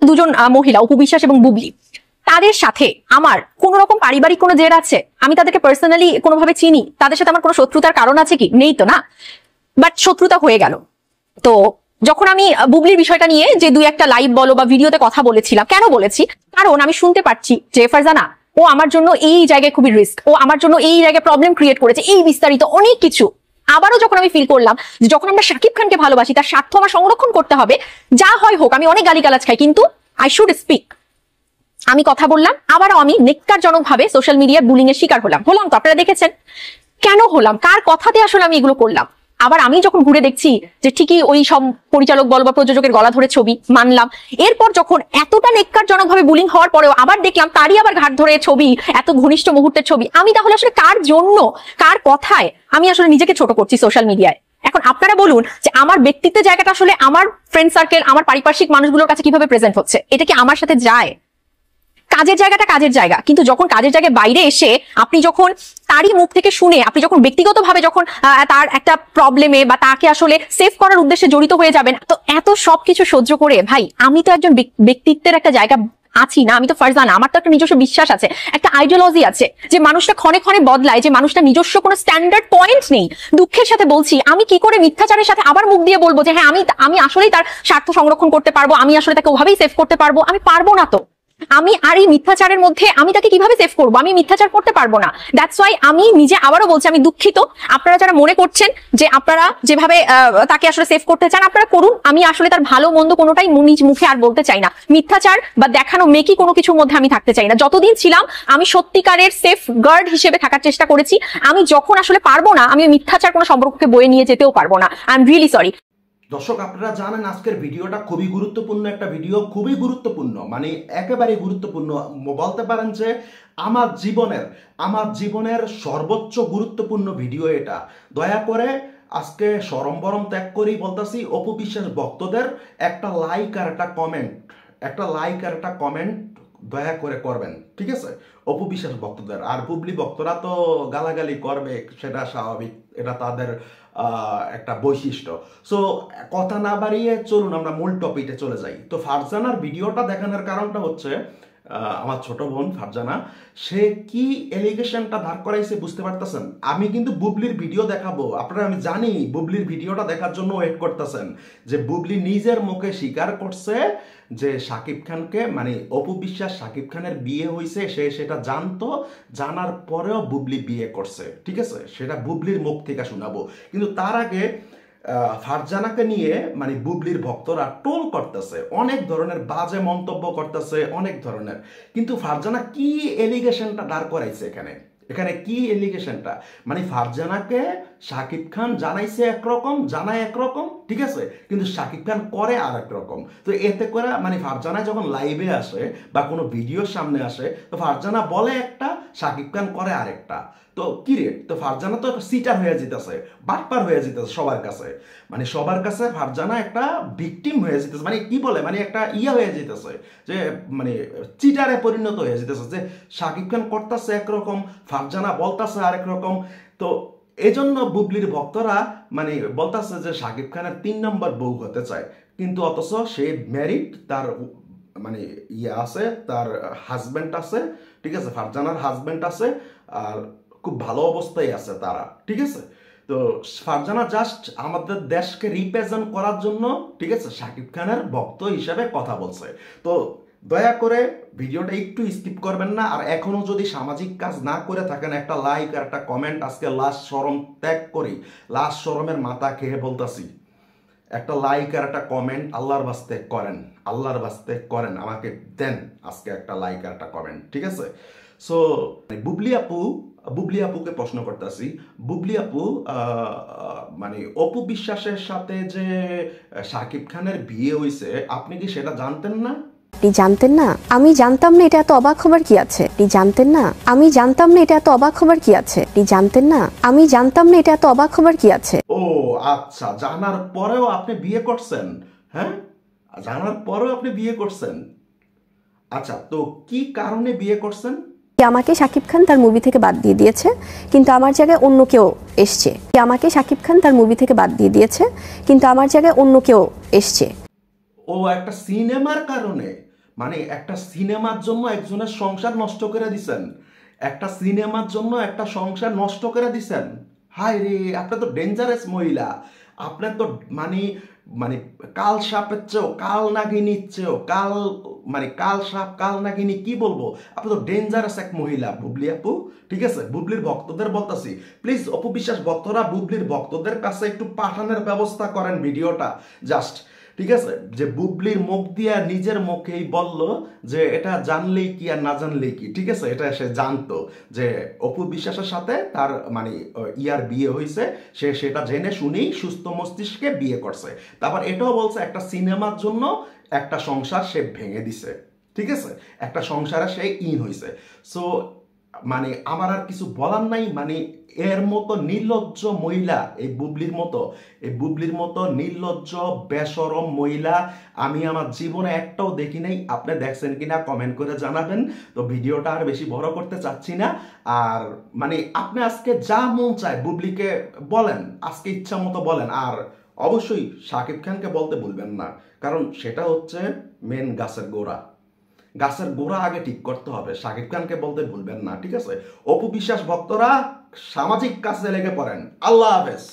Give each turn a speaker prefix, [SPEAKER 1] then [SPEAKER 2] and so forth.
[SPEAKER 1] দুজন মহিলা অপু বিশ্বাস এবং বুবলি, তাদের সাথে আমার কোন রকম পারিবারিক কোনো জের আছে? আমি তাদেরকে পার্সোনালি কোনোভাবে চিনি? তাদের সাথে আমার কোনো শত্রুতার কারণ আছে কি? নেই তো না, বাট শত্রুতা হয়ে গেল। তো যখন আমি বুবলির বিষয়টা নিয়ে যে দুই একটা লাইভ বলো বা ভিডিওতে কথা বলেছিলাম, কেন বলেছি? কারণ আমি শুনতে পাচ্ছি যে ফারজানা ও আমার জন্য এই জায়গায় খুবই রিস্ক, ও আমার জন্য এই জায়গায় প্রবলেম ক্রিয়েট করেছে, এই বিস্তারিত অনেক কিছু। আবারও যখন আমি ফিল করলাম যে যখন আমরা শাকিব খানকে ভালোবাসি, তার স্বার্থ আমার সংরক্ষণ করতে হবে, যা হয় হোক। আমি অনেক গালিগালাজ খাই, কিন্তু আই শুড স্পিক। আমি কথা বললাম, আবারও আমি নেককারজনক ভাবে সোশ্যাল মিডিয়ার বুলিং এর শিকার হলাম তো আপনারা দেখেছেন। কেন হলাম? কার কথাতে আসলে আমি এগুলো করলাম? আবার আমি যখন ঘুরে দেখছি যে ঠিকই ওই সব পরিচালক বল বা প্রযোজকের গলা ধরে ছবি, মানলাম। এরপর যখন এতটা নেককারজনক ভাবে বুলিং হওয়ার পরেও আবার দেখলাম তারই আবার ঘাট ধরে ছবি, এত ঘনিষ্ঠ মুহূর্তের ছবি, আমি তাহলে আসলে কার জন্য, কার কথায় আমি আসলে নিজেকে ছোট করছি সোশ্যাল মিডিয়ায়? এখন আপনারা বলুন যে আমার ব্যক্তিত্বের জায়গাটা আসলে আমার ফ্রেন্ড সার্কেল, আমার পারিপার্শ্বিক মানুষগুলোর কাছে কিভাবে প্রেজেন্ট হচ্ছে? এটা কি আমার সাথে যায়? কাজের জায়গাটা কাজের জায়গা, কিন্তু যখন কাজের জায়গায় বাইরে এসে আপনি যখন তারই মুখ থেকে শুনে আপনি যখন ব্যক্তিগতভাবে যখন তার একটা প্রবলেমে বা তাকে আসলে সেভ করার উদ্দেশ্যে জড়িত হয়ে যাবেন, তো এত সবকিছু সহ্য করে ভাই আমি তো একজন ব্যক্তিত্বের একটা জায়গা আছি না? আমি তো ফারজানা, আমার তো একটা নিজস্ব বিশ্বাস আছে, একটা আইডিওলজি আছে, যে মানুষটা ক্ষণে ক্ষণে বদলায়, যে মানুষটা নিজস্ব কোনো স্ট্যান্ডার্ড পয়েন্ট নেই। দুঃখের সাথে বলছি, আমি কি করে মিথ্যাচারের সাথে আবার মুখ দিয়ে বলবো যে হ্যাঁ আমি আসলেই তার স্বার্থ সংরক্ষণ করতে পারবো, আমি আসলে তাকে ওভাবেই সেভ করতে পারবো? আমি পারবো না। তো আমি আর এই মিথ্যাচারের মধ্যে আমি তাকে কিভাবে সেভ করবো? আমি মিথ্যাচার করতে পারবো না। দ্যাটস ওয়াই আমি নিজে আবারও বলছি, আমি দুঃখিত। আপনারা যারা মনে করছেন যে আপনারা যেভাবে তাকে আসলে সেভ করতে চান, আপনারা করুন। আমি আসলে তার ভালো মন্দ কোনোটাই নিজ মুখে আর বলতে চাই না। মিথ্যাচার বা দেখানো মেকি কোনো কিছুর মধ্যে আমি থাকতে চাই না। যতদিন ছিলাম আমি সত্যিকারের সেফ গার্ড হিসেবে থাকার চেষ্টা করেছি। আমি যখন আসলে পারবো না, আমি মিথ্যাচার কোনো সম্পর্ককে বয়ে নিয়ে যেতেও পারবো না। I am really sorry.
[SPEAKER 2] দর্শক, আপনারা জানেন আজকের ভিডিওটা খুবই গুরুত্বপূর্ণ একটা ভিডিও, খুবই গুরুত্বপূর্ণ, মানে একেবারে গুরুত্বপূর্ণ। বলতে পারেন যে আমার জীবনের সর্বোচ্চ গুরুত্বপূর্ণ ভিডিও এটা। দয়া করে আজকে সরম বরম ত্যাগ করেই বলতেছি, অপু বিশ্বাস ভক্তদের একটা লাইক আর একটা কমেন্ট দয়া করে করবেন, ঠিক আছে? অপু বিশ্বাস ভক্তদের। আর বুবলি ভক্তরা তো গালাগালি করবে, সেটা স্বাভাবিক, এটা তাদের একটা বৈশিষ্ট্য। সো কথা না বাড়িয়ে চলুন আমরা মূল টপিকে চলে যাই। তো ফারজানার ভিডিওটা দেখানোর কারণটা হচ্ছে আমার ছোট বোন ফারজানা, সে কি এলিগেশনটা দাঁড় করাইছে বুঝতে পারতেছেন? আমি কিন্তু বুবলির ভিডিও দেখাবো আপনারা, আমি জানি বুবলির ভিডিওটা দেখার জন্য ওয়েট করতেছেন, যে বুবলি নিজের মুখে স্বীকার করছে যে শাকিব খানকে, মানে অপু বিশ্বাস শাকিব খানের বিয়ে হয়েছে, সে সেটা জানতো, জানার পরেও বুবলি বিয়ে করছে, ঠিক আছে? সেটা বুবলির মুখ থেকে শোনাবো। কিন্তু তার আগে ফারজানাকে নিয়ে মানে বুবলির ভক্তরা টোল করতেছে, অনেক ধরনের বাজে মন্তব্য করতেছে, অনেক ধরনের। কিন্তু ফারজানা কি এলিগেশনটা দাঁড় করাইছে এখানে কি এলিগেশনটা? মানে ফারজানাকে শাকিব খান জানাইছে একরকম, জানায় একরকম, ঠিক আছে, কিন্তু শাকিব খান করে আর এক রকম। তো এতে করে মানে ফারজানা যখন লাইভে আসে বা কোনো ভিডিওর সামনে আসে, তো ফারজানা বলে একটা, শাকিব খান করে আরেকটা। তো কি রে, তো ফারজানা তো সিটার হয়ে যেতেছে, বাটপার হয়ে যেতেছে সবার কাছে, মানে সবার কাছে ফারজানা একটা ভিকটিম হয়ে যেতেছে, মানে কি বলে, মানে একটা হয়ে যেতেছে, যে মানে চিটারে পরিণত হয়ে যেতেছে, যে শাকিব খান করতেছে একরকম, ফারজানা বলতেছে আরেক রকম। তো এজন্য বুবলির ভক্তরা মানে বলতেছে যে শাকিব খানের 3 নম্বর বউ হতে চায়, কিন্তু অথচ সে ম্যারিড, তার মানে আছে, তার হাজব্যান্ড আছে, ঠিক আছে, ফারজানার হাজব্যান্ড আছে, আর খুব ভালো অবস্থায় আছে তারা, ঠিক আছে? তো ফারজানা জাস্ট আমাদের দেশকে রিপ্রেজেন্ট করার জন্য, ঠিক আছে, শাকিব খানের ভক্ত হিসেবে কথা বলছে। তো দয়া করে ভিডিওটা একটু স্কিপ করবেন না। আর এখনো যদি সামাজিক কাজ না করে থাকেন, একটা লাইক আর একটা কমেন্ট, আজকে লাস্ট শরম ত্যাগ করি, লাস্ট শরমের মাথা খেয়ে বলতাছি, একটা লাইক আর একটা কমেন্ট আল্লাহর বাস্তে করেন, আমাকে দেন আজকে একটা লাইক আর একটা কমেন্ট, ঠিক আছে? সো বুবলি আপুকে প্রশ্ন করতেছি, বুবলি আপু, মানে অপু বিশ্বাসের সাথে যে শাকিব খানের বিয়ে হয়েছে, আপনি কি সেটা জানতেন না?
[SPEAKER 3] আপনি জানতেন না? আমি জানতাম না, এটা এত অবাক হবার কি আছে? আপনি জানতেন না? আমি জানতাম না, এটা এত অবাক হবার কি আছে? আপনি জানতেন না? আমি জানতাম না, এটা এত অবাক হবার কি আছে?
[SPEAKER 2] ও আচ্ছা, জানার পরেও আপনি বিয়ে করছেন? হ্যাঁ, জানার পরেও আপনি বিয়ে করছেন। আচ্ছা, তো কি কারণে বিয়ে করছেন?
[SPEAKER 3] আমাকে শাকিব খান তার মুভি থেকে বাদ দিয়ে দিয়েছে, কিন্তু আমার জায়গায় অন্য কেউ এসছে। আমাকে শাকিব খান তার মুভি থেকে বাদ দিয়ে দিয়েছে, কিন্তু আমার জায়গায় অন্য কেউ এসছে।
[SPEAKER 2] ও একটা সিনেমার কারণে? মানে একটা সিনেমার জন্য একজনের সংসার নষ্ট করে দিছেন, একটা সিনেমার জন্য একটা সংসার নষ্ট করে দিছেন। হায় রে, আপনি তো ডেঞ্জারাস মহিলা, আপনার তো মানে মানে কাল সাপের চেয়েও, কাল নাগিনীর চেয়েও, কাল সাপ কাল নাগিনী কি বলবো, আপনি তো ডেঞ্জারাস এক মহিলা বুবলি আপু। ঠিক আছে, বুবলির ভক্তদের বলতাছি, প্লিজ অপু বিশ্বাস ভক্তরা বুবলির ভক্তদের কাছে একটু পাঠানোর ব্যবস্থা করেন ভিডিওটা জাস্ট। ঠিক আছে, যে বুবলির মুখ দিয়া নিজের মুখেই বলল যে এটা জানলেই কি আর না জানলেই কি। ঠিক আছে, এটা সে জানতো যে অপু বিশ্বাসের সাথে তার মানে ইয়ার বিয়ে হয়েছে, সে সেটা জেনে শুনেই সুস্থ মস্তিষ্কে বিয়ে করছে। তারপর এটাও বলছে একটা সিনেমার জন্য একটা সংসার সে ভেঙে দিছে। ঠিক আছে, একটা সংসারে সে হয়েছে। সো মানে আমার আর কিছু বলার নাই। মানে এর মতো নির্লজ্জ মহিলা, এই বুবলির মতো নির্লজ্জ বেশরম মহিলা আমি আমার জীবনে একটাও দেখি নাই। আপনি দেখছেন কিনা কমেন্ট করে জানাবেন। তো ভিডিওটা আর বেশি বড় করতে চাচ্ছি না। আর মানে আপনি আজকে যা মন চায় বুবলিকে বলেন, আজকে ইচ্ছা মতো বলেন। আর অবশ্যই শাকিব খানকে বলতে ভুলবেন না, কারণ সেটা হচ্ছে মেন গাছের গোড়া আগে ঠিক করতে হবে। শাকিব খানকে বলতে ভুলবেন না। ঠিক আছে, অপু বিশ্বাস ভক্তরা সামাজিক কাজে লেগে পড়েন। আল্লাহ হাফেজ।